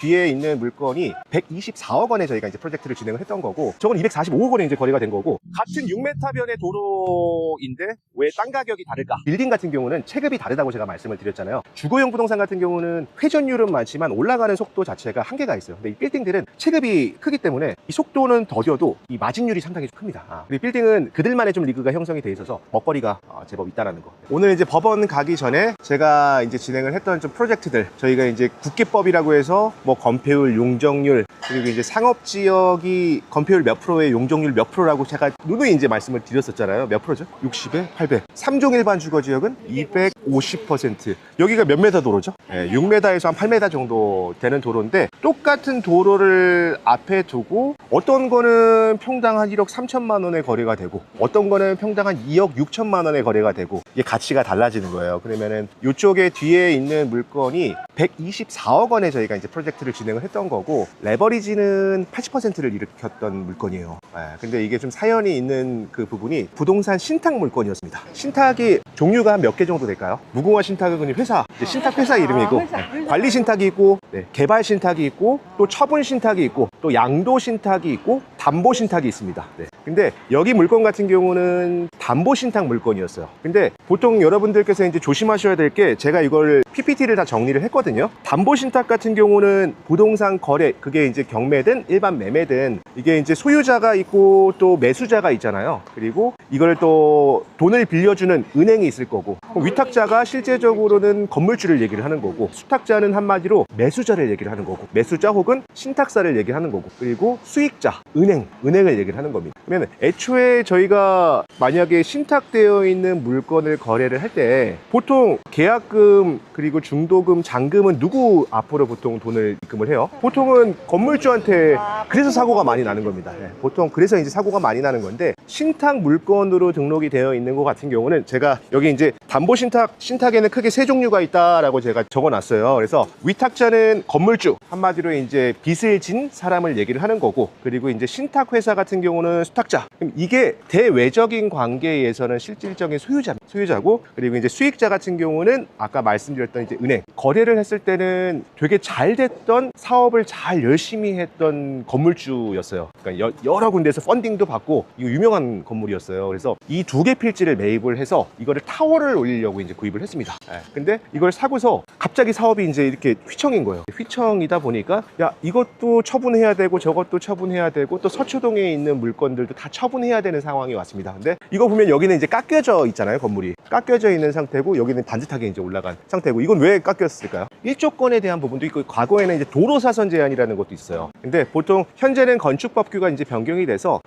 뒤에 있는 물건이 124억 원에 저희가 이제 프로젝트를 진행을 했던 거고, 저건 245억 원에 이제 거래가 된 거고, 같은 6m변의 도로인데 왜 땅 가격이 다를까? 빌딩 같은 경우는 체급이 다르다고 제가 말씀을 드렸잖아요. 주거용 부동산 같은 경우는 회전율은 많지만 올라가는 속도 자체가 한계가 있어요. 근데 이 빌딩들은 체급이 크기 때문에 이 속도는 더뎌도 이 마진율이 상당히 큽니다. 그리고 빌딩은 그들만의 좀 리그가 형성이 돼 있어서 먹거리가 제법 있다라는 거. 오늘 이제 법원 가기 전에 제가 이제 진행을 했던 좀 프로젝트들, 저희가 이제 국기법이라고 해서 뭐 건폐율, 용적률, 그리고 이제 상업지역이 건폐율 몇 프로에 용적률 몇 프로라고 제가 누누이 이제 말씀을 드렸었잖아요. 몇 프로죠? 60에 800. 3종 일반 주거지역은 250%. 여기가 몇 메다 도로죠? 6m에서 한 8m 정도 되는 도로인데, 똑같은 도로를 앞에 두고 어떤 거는 평당 한 1억 3천만 원에 거래가 되고, 어떤 거는 평당 한 2억 6천만 원에 거래가 되고, 이게 가치가 달라지는 거예요. 그러면은 이쪽에 뒤에 있는 물건이 124억 원에 저희가 이제 프로젝트를 진행을 했던 거고, 레버리지는 80%를 일으켰던 물건이에요. 근데 이게 좀 사연이 있는 그 부분이 부동산 신탁 물건이었습니다. 신탁이 종류가 한 몇 개 정도 될까요? 무궁화 신탁은 회사, 신탁 회사 이름이고, 관리 신탁이 있고, 개발 신탁이 있고, 또 처분 신탁이 있고, 또 양도 신탁이 있고, 담보 신탁이 있습니다. 근데 여기 물건 같은 경우는 담보 신탁 물건이었어요. 근데 보통 여러분들께서 이제 조심하셔야 될 게, 제가 이걸 PPT를 다 정리를 했거든요. 담보 신탁 같은 경우는 부동산 거래, 그게 이제 경매든 일반 매매든 이게 이제 소유자가 있고 또 매수자가 있잖아요. 그리고 이걸 또 돈을 빌려주는 은행이 있을 거고, 위탁자가 실제적으로는 건물주를 얘기를 하는 거고, 수탁자는 한마디로 매수자를 얘기를 하는 거고, 매수자 혹은 신탁사를 얘기를 하는 거고, 그리고 수익자, 은행을 얘기를 하는 겁니다. 그러면 애초에 저희가 만약에 신탁되어 있는 물건을 거래를 할 때 보통 계약금, 그리고 중도금, 잔금은 누구 앞으로 보통 돈을 입금을 해요? 보통은 건물주한테. 그래서 사고가 많이 나는 겁니다. 보통 그래서 이제 사고가 많이 나는 건데, 신탁 물건으로 등록이 되어 있는 것 같은 경우는 제가 여기 이제 담보 신탁에는 크게 세 종류가 있다라고 제가 적어놨어요. 그래서 위탁자는 건물주, 한마디로 이제 빚을 진 사람을 얘기를 하는 거고, 그리고 이제 신탁 회사 같은 경우는 수탁자. 그럼 이게 대외적인 관계에서는 실질적인 소유자고, 그리고 이제 수익자 같은 경우는 아까 말씀드렸던 이제 은행. 거래를 했을 때는 되게 잘 됐던, 사업을 잘 열심히 했던 건물주였어요. 그러니까 여러 군데에서 펀딩도 받고, 이거 유명한 건물이었어요. 그래서 이 두 개 필지를 매입을 해서 이거를 타워를 올리려고 이제 구입을 했습니다. 근데 이걸 사고서 갑자기 사업이 이제 이렇게 휘청인 거예요. 휘청이다 보니까 야, 이것도 처분해야 되고 저것도 처분해야 되고, 또 서초동에 있는 물건들도 다 처분해야 되는 상황이 왔습니다. 근데 이거 보면 여기는 이제 깎여져 있잖아요. 건물이 깎여져 있는 상태고, 여기는 반듯하게 이제 올라간 상태고. 이건 왜 깎였을까요? 일조권에 대한 부분도 있고, 과거에는 이제 도로사선 제한이라는 것도 있어요. 근데 보통 현재는 건축법규가 이제 변경이 돼서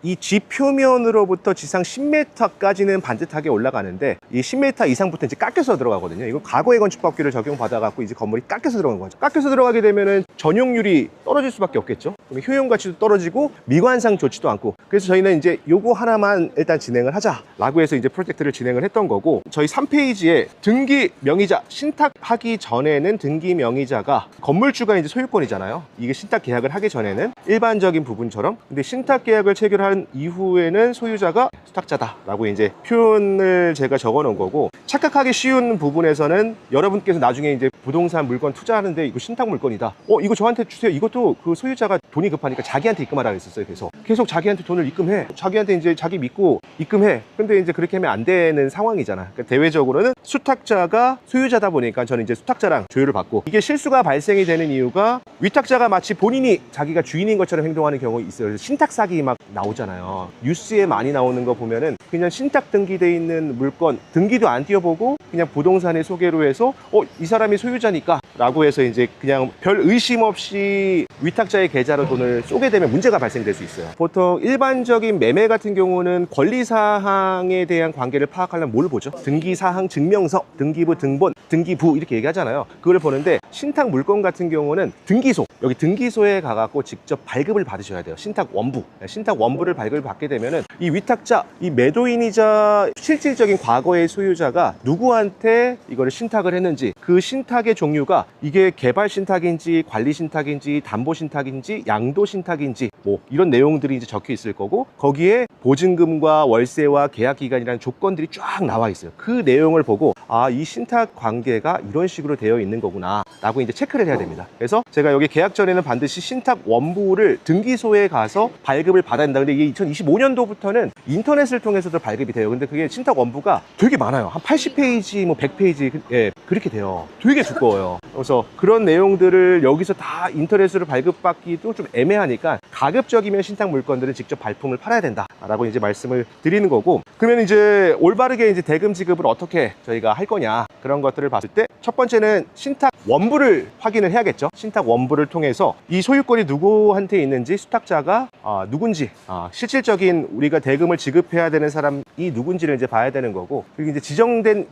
이 집 표면으로부터 지상 10m까지는 반듯하게 올라가는데, 이 10m 이상부터 이제 깎여서 들어가거든요. 이거 과거의 건축법규를 적용받아 갖고 이제 건물이 깎여서 들어간 거죠. 깎여서 들어가게 되면은 전용률이 떨어질 수밖에 없겠죠. 그럼 효용 가치도 떨어지고 미관상 좋지도 않고. 그래서 저희는 이제 요거 하나만 일단 진행을 하자라고 해서 이제 프로젝트를 진행을 했던 거고, 저희 3페이지에 등기 명의자, 신탁하기 전에는 등기 명의자가 건물주가 이제 소유권이잖아요. 이게 신탁 계약을 하기 전에는 일반적인 부분처럼, 근데 신탁 계약을 체결한 이후에는 소유자가 수탁자다라고 이제 표현을 제가 적어 놓은 거고, 착각하기 쉬운 부분에서는 여러분께서 나중에 이제 부동산 물건 투자하는데 이거 신탁 물건이다, 이거 저한테 주세요. 이것도 그 소유자가 돈이 급하니까 자기한테 입금하라고 했었어요. 계속 자기한테 돈을 입금해. 자기한테 이제 자기 믿고 입금해. 근데 이제 그렇게 하면 안 되는 상황이잖아. 그러니까 대외적으로는 수탁자가 소유자다 보니까 저는 이제 수탁자랑 조율을 받고, 이게 실수가 발생이 되는 이유가 위탁자가 마치 본인이 자기가 주인인 것처럼 행동하는 경우가 있어요. 그래서 신탁 사기 막 나오잖아요. 뉴스에 많이 나오는 거 보면은 그냥 신탁 등기돼 있는 물건 등기도 안 띄워보고 그냥 부동산의 소개로 해서 이 사람이 소유자니까 라고 해서 이제 그냥 별 의심 없이 위탁자의 계좌로 돈을 쏘게 되면 문제가 발생될 수 있어요. 보통 일반적인 매매 같은 경우는 권리사항에 대한 관계를 파악하려면 뭘 보죠? 등기사항 증명서, 등기부 등본, 등기부 이렇게 얘기하잖아요. 그걸 보는데, 신탁 물건 같은 경우는 등기소, 여기 등기소에 가갖고 직접 발급을 받으셔야 돼요. 신탁 원부를 발급을 받게 되면은 이 위탁자, 이 매도인이자 실질적인 과거의 소유 소유자가 누구한테 이거를 신탁을 했는지, 그 신탁의 종류가 이게 개발 신탁인지 관리 신탁인지 담보 신탁인지 양도 신탁인지 뭐 이런 내용들이 이제 적혀 있을 거고, 거기에 보증금과 월세와 계약 기간이라는 조건들이 쫙 나와 있어요. 그 내용을 보고 아, 이 신탁 관계가 이런 식으로 되어 있는 거구나 라고 이제 체크를 해야 됩니다. 그래서 제가 여기 계약 전에는 반드시 신탁 원부를 등기소에 가서 발급을 받아야 된다. 근데 이게 2025년도부터는 인터넷을 통해서도 발급이 돼요. 근데 그게 신탁 원부가 되게 많아요. 한 80페이지, 뭐 100페이지, 예, 그렇게 돼요. 되게 두꺼워요. 그래서 그런 내용들을 여기서 다 인터넷으로 발급받기도 좀 애매하니까 가급적이면 신탁 물건들은 직접 발품을 팔아야 된다라고 이제 말씀을 드리는 거고, 그러면 이제 올바르게 이제 대금 지급을 어떻게 저희가 할 거냐, 그런 것들을 봤을 때 첫 번째는 신탁 원부를 확인을 해야겠죠. 신탁 원부를 통해서 이 소유권이 누구한테 있는지, 수탁자가 누군지, 실질적인 우리가 대금을 지급해야 되는 사람이 누군지를 이제 봐야 되는 거고, 그리고 이제 지정된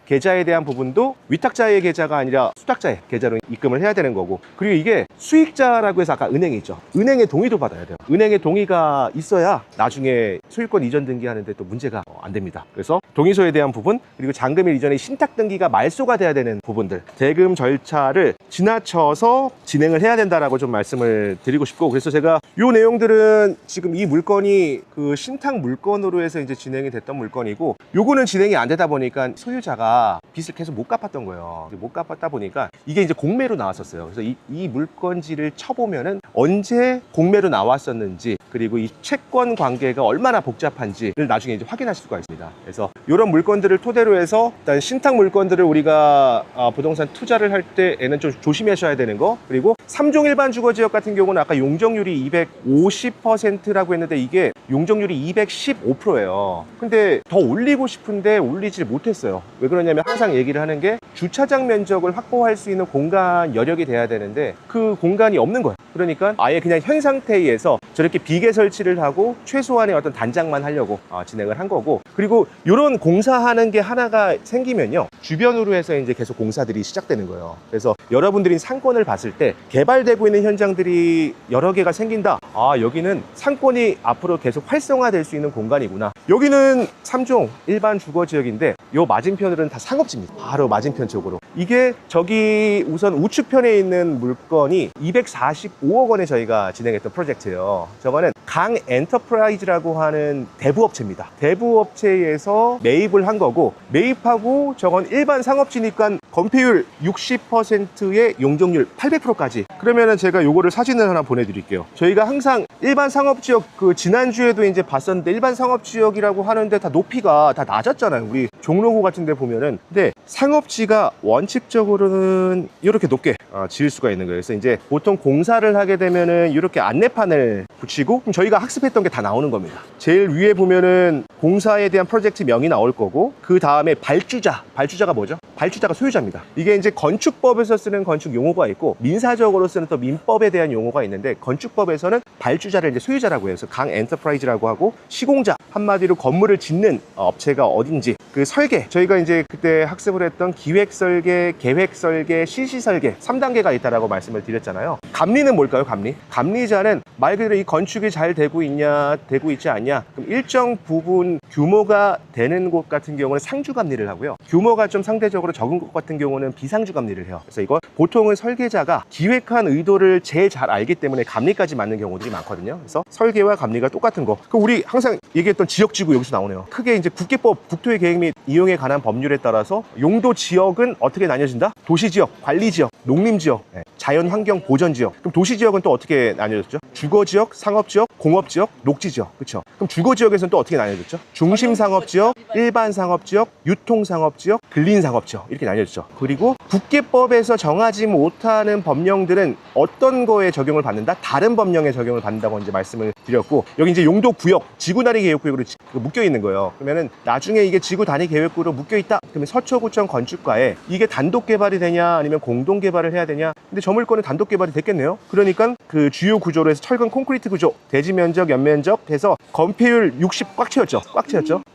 계좌에 대한 부분도 위탁자의 계좌가 아니라 수탁자의 계좌로 입금을 해야 되는 거고, 그리고 이게 수익자라고 해서 아까 은행이 있죠. 은행의 동의도 받아야 돼요. 은행의 동의가 있어야 나중에 소유권 이전 등기하는데 또 문제가 안 됩니다. 그래서 동의서에 대한 부분, 그리고 잔금일 이전에 신탁 등기가 말소가 돼야 되는 부분들, 대금 절차를 지나쳐서 진행을 해야 된다라고 좀 말씀을 드리고 싶고, 그래서 제가 이 내용들은 지금 이 물건이 그 신탁 물건으로 해서 이제 진행이 됐던 물건이고, 요거는 진행이 안 되다 보니까 소유자가 빚을 계속 못 갚았던 거예요. 못 갚았다 보니까 이게 이제 공매로 나왔었어요. 그래서 이 물건지를 쳐보면은 언제 공매로 나왔었는지, 그리고 이 채권 관계가 얼마나 복잡한지를 나중에 이제 확인하실 수가 있습니다. 그래서 이런 물건들을 토대로 해서 일단 신탁 물건들을 우리가 부동산 투자를 할 때에는 좀 조심하셔야 되는 거, 그리고 3종 일반 주거지역 같은 경우는 아까 용적률이 250%라고 했는데 이게 용적률이 215%예요. 근데 더 올리고 싶은데 올리질 못했어요. 왜 그러냐면 항상 얘기를 하는 게 주차장 면적을 확보할 수 있는 공간 여력이 돼야 되는데 그 공간이 없는 거예요. 그러니까 아예 그냥 현 상태에서 저렇게 비계 설치를 하고 최소한의 어떤 단장만 하려고 진행을 한 거고, 그리고 이런 공사하는 게 하나가 생기면요, 주변으로 해서 이제 계속 공사들이 시작되는 거예요. 그래서 여러분들이 상권을 봤을 때 개발되고 있는 현장들이 여러 개가 생긴다. 아, 여기는 상권이 앞으로 계속 활성화될 수 있는 공간이구나. 여기는 3종 일반 주거지역인데 요 맞은편으로는 다 상업지입니다. 바로 맞은편 쪽으로. 이게 저기 우선 우측편에 있는 물건이 245억 원에 저희가 진행했던 프로젝트예요. 저거는 강 엔터프라이즈라고 하는 대부업체입니다. 대부업체에서 매입을 한 거고, 매입하고 저건 일반 상업지니까 건폐율 60%의 용적률 800%까지. 그러면은 제가 요거를 사진을 하나 보내드릴게요. 저희가 항상 일반 상업지역, 그 지난주에도 이제 봤었는데 일반 상업지역이라고 하는데 다 높이가 다 낮았잖아요. 우리 종로구 같은 데 보면은. 근데 상업지가 원칙적으로는 이렇게 높게 지을 수가 있는 거예요. 그래서 이제 보통 공사를 하게 되면은 이렇게 안내판을 붙이고, 그럼 저희가 학습했던 게 다 나오는 겁니다. 제일 위에 보면은 공사에 대한 프로젝트 명이 나올 거고, 그 다음에 발주자가 뭐죠? 발주자가 소유자입니다. 이게 이제 건축법에서 쓰는 건축 용어가 있고, 민사적으로 쓰는 또 민법에 대한 용어가 있는데, 건축법에서는 발주자를 이제 소유자라고 해서 강 엔터프라이즈라고 하고, 시공자, 한마디로 건물을 짓는 업체가 어딘지, 그 설계, 저희가 이제 그때 학습을 했던 기획 설계, 계획 설계, 실시 설계 3단계가 있다라고 말씀을 드렸잖아요. 감리는 뭘까요? 감리자는 말 그대로 이 건축이 잘 되고 있냐, 되고 있지 않냐, 그럼 일정 부분 규모가 되는 곳 같은 경우는 상주 감리를 하고요, 규모가 좀 상대적으로 적은 곳 같은 경우는 비상주 감리를 해요. 그래서 이거 보통은 설계자가 기획한 의도를 제일 잘 알기 때문에 감리까지 맞는 경우들이 많거든요. 그래서 설계와 감리가 똑같은 거. 그 우리 항상 얘기했던 지역지구 여기서 나오네요. 크게 이제 국계법, 국토의 계획 및 이용에 관한 법률에 따라서 용도 지역은 어떻게 나뉘어진다? 도시지역, 관리지역, 농림지역, 자연환경 보전지역. 그럼 도시지역은 또 어떻게 나뉘어졌죠? 주거지역, 상업지역, 공업지역, 녹지지역. 그렇죠? 그럼 주거지역에서는 또 어떻게 나뉘어졌죠? 중심상업지역, 일반상업지역, 유통상업지역, 근린상업지역, 이렇게 나뉘어졌죠. 그리고 국계법에서 정하지 못하는 법령들은 어떤 거에 적용을 받는다? 다른 법령에 적용을 받는다고 이제 말씀을 드렸고, 여기 이제 용도구역, 지구단위 계획구역으로 묶여 있는 거예요. 그러면은 나중에 이게 지구 단위 계획구로 묶여 있다. 그러면 서초구청 건축가에 이게 단독 개발이 되냐, 아니면 공동 개발을 해야 되냐? 근데 저 물건은 단독 개발이 됐겠네요. 그러니까 그 주요 구조로 해서 철근 콘크리트 구조, 대지 면적, 연면적 해서 건폐율 60 꽉 채웠죠.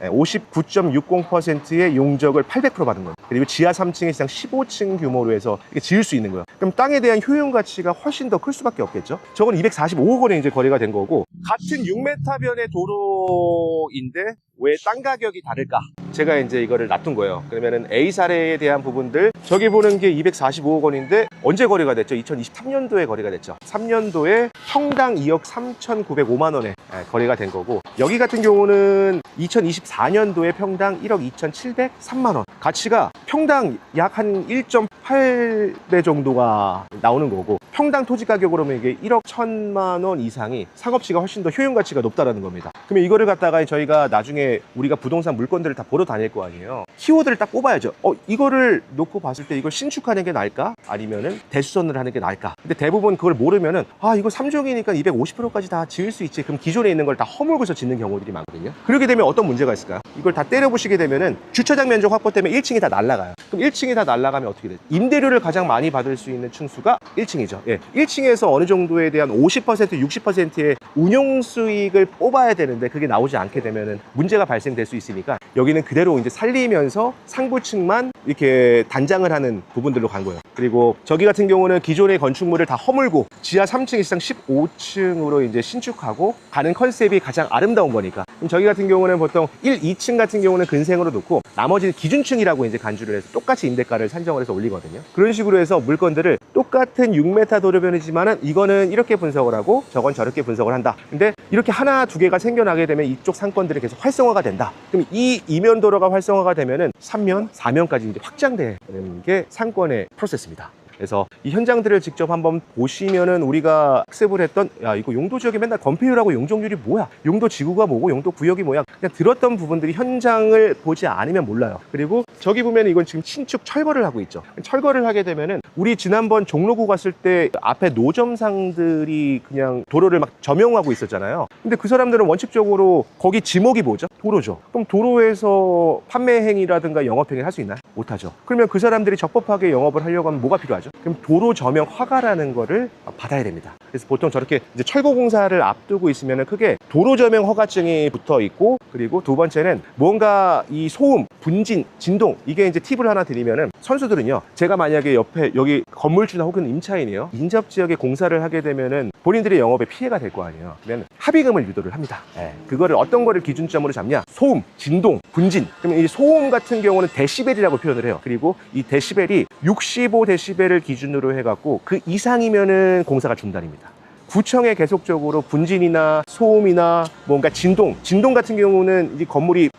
59.60%의 용적을 800% 받은 거예요. 그리고 지하 3층에 시장 15층 규모로 해서 이렇게 지을 수 있는 거예요. 그럼 땅에 대한 효용 가치가 훨씬 더 클 수밖에 없겠죠. 저건 245억 원에 이제 거래가 된 거고, 같은 6m 변의 도로인데 왜 땅 가격이 다를까? 제가 이제 이거를 놔둔 거예요. 그러면은 A 사례에 대한 부분들, 저기 보는 게 245억 원인데 언제 거래가 됐죠? 2023년도에 거래가 됐죠. 3년도에 평당 2억 3,905만 원에 거래가 된 거고, 여기 같은 경우는 2024년도에 평당 1억 2,703만 원, 가치가 평당 약 한 1.8배 정도가 나오는 거고, 평당 토지 가격으로 보면 이게 1억 1,000만 원 이상이 상업지가 훨씬 더 효용 가치가 높다라는 겁니다. 그러면 이거를 갖다가 저희가 나중에 우리가 부동산 물건들을 다 보러 다닐 거 아니에요. 키워드를 딱 뽑아야죠. 이거를 놓고 봤을 때 이걸 신축하는 게 나을까? 아니면은 대수선을 하는 게 나을까? 근데 대부분 그걸 모르면은 이거 3종이니까 250%까지 다 지을 수 있지. 그럼 기존에 있는 걸 다 허물고서 짓는 경우들이 많거든요. 그렇게 되면 어떤 문제가 있을까요? 이걸 다 때려보시게 되면은 주차장 면적 확보 때문에 1층이 다 날아가요. 그럼 1층이 다 날아가면 어떻게 돼요? 임대료를 가장 많이 받을 수 있는 층수가 1층이죠. 예. 1층에서 어느 정도에 대한 50%, 60%의 운용 수익을 뽑아야 되는데 그게 나오지 않게 되면은 문제가 발생될 수 있으니까 여기는 그대로 이제 살리면서 상부층만 이렇게 단장을 하는 부분들로 간 거예요. 그리고 저기 같은 경우는 기존의 건축물을 다 허물고 지하 3층 이상 15층으로 이제 신축하고 가는 컨셉이 가장 아름다운 거니까. 그럼 저기 같은 경우는 보통 1, 2층 같은 경우는 근생으로 놓고 나머지는 기준층이라고 이제 간주를 해서 똑같이 임대가를 산정을 해서 올리거든요. 그런 식으로 해서 물건들을 똑같은 6m 도로변이지만은 이거는 이렇게 분석을 하고 저건 저렇게 분석을 한다. 근데 이렇게 하나 두 개가 생겨나게 되면 이쪽 상권들이 계속 활성화가 된다. 그럼 이 이면 도로가 활성화가 되면은 3면, 4면까지 이제 확장되는 게 상권의 프로세스입니다. 그래서 이 현장들을 직접 한번 보시면은 우리가 학습을 했던, 야, 이거 용도 지역에 맨날 건폐율하고 용적률이 뭐야? 용도 지구가 뭐고 용도 구역이 뭐야? 그냥 들었던 부분들이 현장을 보지 않으면 몰라요. 그리고 저기 보면 이건 지금 신축 철거를 하고 있죠. 철거를 하게 되면은 우리 지난번 종로구 갔을 때 앞에 노점상들이 그냥 도로를 막 점용하고 있었잖아요. 근데 그 사람들은 원칙적으로 거기 지목이 뭐죠? 도로죠. 그럼 도로에서 판매 행위라든가 영업 행위를 할 수 있나요? 못하죠. 그러면 그 사람들이 적법하게 영업을 하려고 하면 뭐가 필요하죠? 그럼 도로 점용 허가라는 거를 받아야 됩니다. 그래서 보통 저렇게 이제 철거 공사를 앞두고 있으면 크게 도로 점용 허가증이 붙어 있고, 그리고 두 번째는 뭔가 이 소음, 분진, 진동, 이게 이제 팁을 하나 드리면은, 선수들은요, 제가 만약에 옆에 여기 건물주나 혹은 임차인이요, 인접 지역에 공사를 하게 되면은 본인들의 영업에 피해가 될 거 아니에요. 그러면 합의금을 유도를 합니다. 그거를 어떤 거를 기준점으로 잡냐? 소음, 진동, 분진. 그러면 이 소음 같은 경우는 데시벨이라고 표현을 해요. 그리고 이 데시벨이 65데시벨을 기준으로 해갖고 그 이상이면은 공사가 중단입니다. 구청에 계속적으로 분진이나 소음이나 뭔가 진동 같은 경우는 이 건물이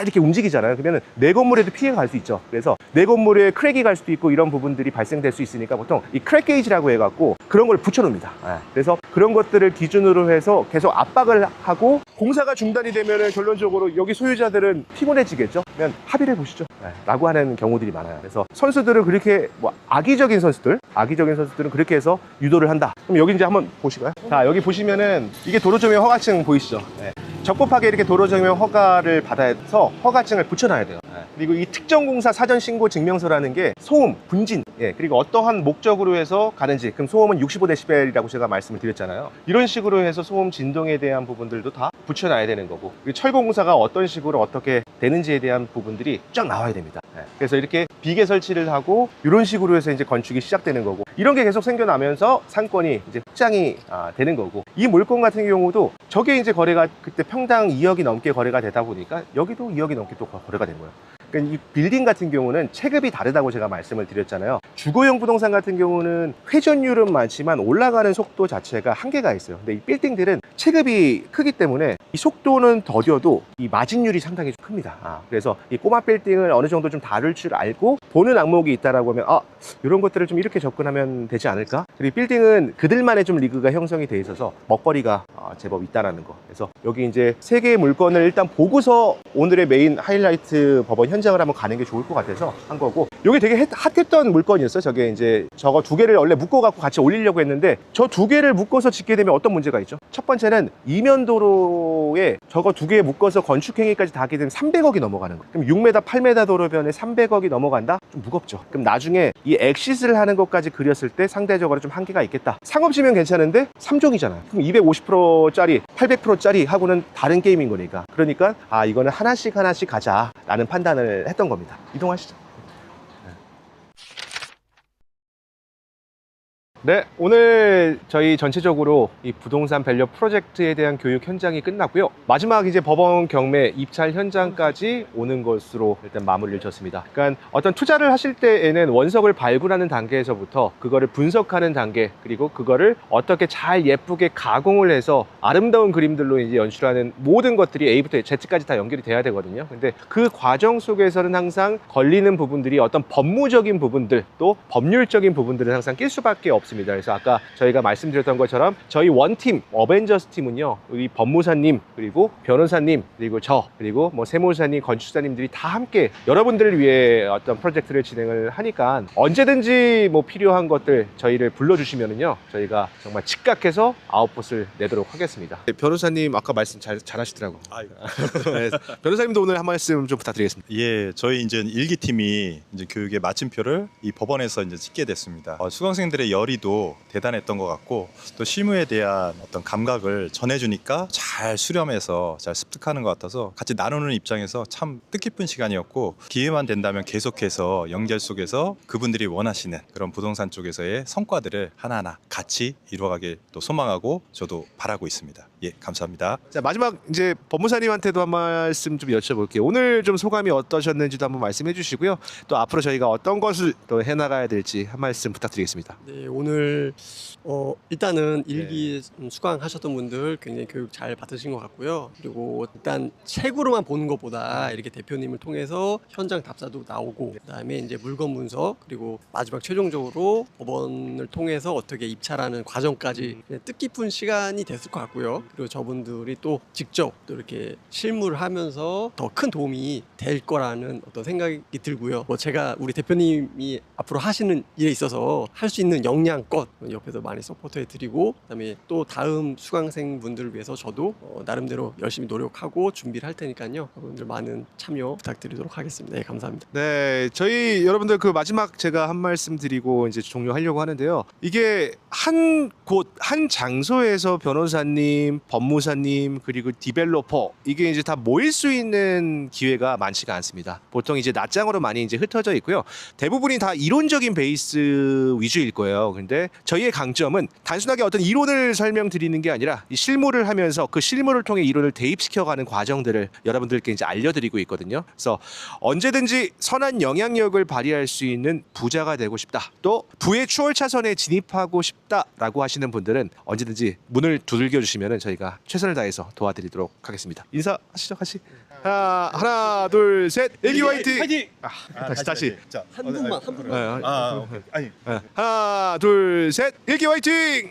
이렇게 움직이잖아요. 그러면 내 건물에도 피해가 갈 수 있죠. 그래서 내 건물에 크랙이 갈 수도 있고 이런 부분들이 발생될 수 있으니까 보통 이 크랙 게이지라고 해갖고 그런 걸 붙여놓습니다. 그래서 그런 것들을 기준으로 해서 계속 압박을 하고, 공사가 중단이 되면은 결론적으로 여기 소유자들은 피곤해지겠죠. 그러면 합의를 보시죠. 라고 하는 경우들이 많아요. 그래서 선수들은 그렇게 악의적인 선수들은 그렇게 해서 유도를 한다. 그럼 여기 이제 한번 보시고요. 자, 여기 보시면은 이게 도로점용 허가증 보이시죠? 적법하게 이렇게 도로점용 허가를 받아서 허가증을 붙여놔야 돼요. 그리고 이 특정공사 사전신고 증명서라는 게 소음, 분진, 그리고 어떠한 목적으로 해서 가는지, 그럼 소음은 65데시벨이라고 제가 말씀을 드렸잖아요. 이런 식으로 해서 소음, 진동에 대한 부분들도 다 붙여놔야 되는 거고, 그리고 철거공사가 어떤 식으로 어떻게 되는지에 대한 부분들이 쫙 나와야 됩니다. 그래서 이렇게 비계 설치를 하고 이런 식으로 해서 이제 건축이 시작되는 거고, 이런 게 계속 생겨나면서 상권이 이제 확장이 되는 거고, 이 물건 같은 경우도 저게 이제 거래가 그때 평당 2억이 넘게 거래가 되다 보니까 여기도 2억이 넘게 또 거래가 된 거예요. 그러니까 이 빌딩 같은 경우는 체급이 다르다고 제가 말씀을 드렸잖아요. 주거용 부동산 같은 경우는 회전율은 많지만 올라가는 속도 자체가 한계가 있어요. 근데 이 빌딩들은 체급이 크기 때문에 이 속도는 더뎌도 이 마진율이 상당히 좀 큽니다. 그래서 이 꼬마 빌딩을 어느 정도 좀 다룰 줄 알고 보는 악목이 있다라고 하면 이런 것들을 좀 이렇게 접근하면 되지 않을까? 그리고 빌딩은 그들만의 좀 리그가 형성이 돼 있어서 먹거리가 제법 있다라는 거. 그래서 여기 이제 세 개의 물건을 일단 보고서 오늘의 메인 하이라이트 법원 현장을 한번 가는 게 좋을 것 같아서 한 거고, 이게 되게 핫했던 물건이었어요. 저게 이제 저거 두 개를 원래 묶어갖고 같이 올리려고 했는데, 저 두 개를 묶어서 짓게 되면 어떤 문제가 있죠? 첫 번째는 이면도로에 저거 두 개 묶어서 건축행위까지 다 하게 되면 300억이 넘어가는 거예요. 그럼 6m, 8m 도로변에 300억이 넘어간다? 좀 무겁죠. 그럼 나중에 이 엑시스를 하는 것까지 그렸을 때 상대적으로 좀 한계가 있겠다. 상업지면 괜찮은데 3종이잖아요. 그럼 250%짜리, 800%짜리 하고는 다른 게임인 거니까. 그러니까 이거는 하나씩 가자라는 판단을 했던 겁니다. 이동하시죠. 네, 오늘 저희 전체적으로 이 부동산 밸류 프로젝트에 대한 교육 현장이 끝났고요. 마지막 이제 법원 경매 입찰 현장까지 오는 것으로 일단 마무리를 졌습니다. 그러니까 어떤 투자를 하실 때에는 원석을 발굴하는 단계에서부터 그거를 분석하는 단계, 그리고 그거를 어떻게 잘 예쁘게 가공을 해서 아름다운 그림들로 이제 연출하는 모든 것들이 A부터 Z까지 다 연결이 돼야 되거든요. 근데 그 과정 속에서는 항상 걸리는 부분들이 어떤 법무적인 부분들, 또 법률적인 부분들은 항상 낄 수밖에 없습니다. 그래서 아까 저희가 말씀드렸던 것처럼 저희 원팀 어벤져스 팀은요, 우리 법무사님, 그리고 변호사님, 그리고 저, 그리고 뭐 세무사님, 건축사님들이 다 함께 여러분들을 위해 어떤 프로젝트를 진행을 하니까 언제든지 뭐 필요한 것들 저희를 불러주시면은요, 저희가 정말 즉각해서 아웃풋을 내도록 하겠습니다. 변호사님 아까 말씀 잘하시더라고. 네, 변호사님도 오늘 한 말씀 좀 부탁드리겠습니다. 예, 저희 이제 일기팀이 이제 교육의 마침표를 이 법원에서 이제 찍게 됐습니다. 수강생들의 열의도 대단했던 것 같고, 또 실무에 대한 어떤 감각을 전해주니까 잘 수렴해서 잘 습득하는 것 같아서 같이 나누는 입장에서 참 뜻깊은 시간이었고, 기회만 된다면 계속해서 연결 속에서 그분들이 원하시는 그런 부동산 쪽에서의 성과들을 하나하나 같이 이루어가길 또 소망하고 저도 바라고 있습니다. 예, 감사합니다. 자, 마지막 이제 법무사님한테도 한 말씀 좀 여쭤볼게요. 오늘 좀 소감이 어떠셨는지도 한번 말씀해 주시고요. 또 앞으로 저희가 어떤 것을 또 해나가야 될지 한 말씀 부탁드리겠습니다. 네, 오늘 일단은 일기 수강하셨던 분들 굉장히 교육 잘 받으신 것 같고요. 그리고 일단 책으로만 보는 것보다 이렇게 대표님을 통해서 현장 답사도 나오고, 그다음에 이제 물건 분석, 그리고 마지막 최종적으로 법원을 통해서 어떻게 입찰하는 과정까지 그냥 뜻깊은 시간이 됐을 것 같고요. 그리고 저분들이 또 직접 또 이렇게 실무를 하면서 더 큰 도움이 될 거라는 어떤 생각이 들고요. 뭐 제가 우리 대표님이 앞으로 하시는 일에 있어서 할 수 있는 역량껏 옆에서 많이 서포트해 드리고, 그다음에 또 다음 수강생 분들을 위해서 저도 나름대로 열심히 노력하고 준비를 할 테니까요. 여러분들 많은 참여 부탁드리도록 하겠습니다. 네, 감사합니다. 네, 저희 여러분들 그 마지막 제가 한 말씀 드리고 이제 종료하려고 하는데요. 이게 한 곳, 한 장소에서 변호사님, 법무사님, 그리고 디벨로퍼, 이게 이제 다 모일 수 있는 기회가 많지가 않습니다. 보통 이제 낮장으로 많이 이제 흩어져 있고요. 대부분이 다 이론적인 베이스 위주일 거예요. 근데 저희의 강점은 단순하게 어떤 이론을 설명드리는 게 아니라 이 실무를 하면서 그 실무를 통해 이론을 대입시켜가는 과정들을 여러분들께 이제 알려드리고 있거든요. 그래서 언제든지 선한 영향력을 발휘할 수 있는 부자가 되고 싶다, 또 부의 추월 차선에 진입하고 싶다라고 하시는 분들은 언제든지 문을 두들겨 주시면 저희가 최선을 다해서 도와드리도록 하겠습니다. 인사하시죠, 같이. 하나, 둘, 셋. 일기 화이팅! 화이팅! 다시. 자, 한 분만. 오케이. 아니. 하나, 둘, 셋. 일기 화이팅!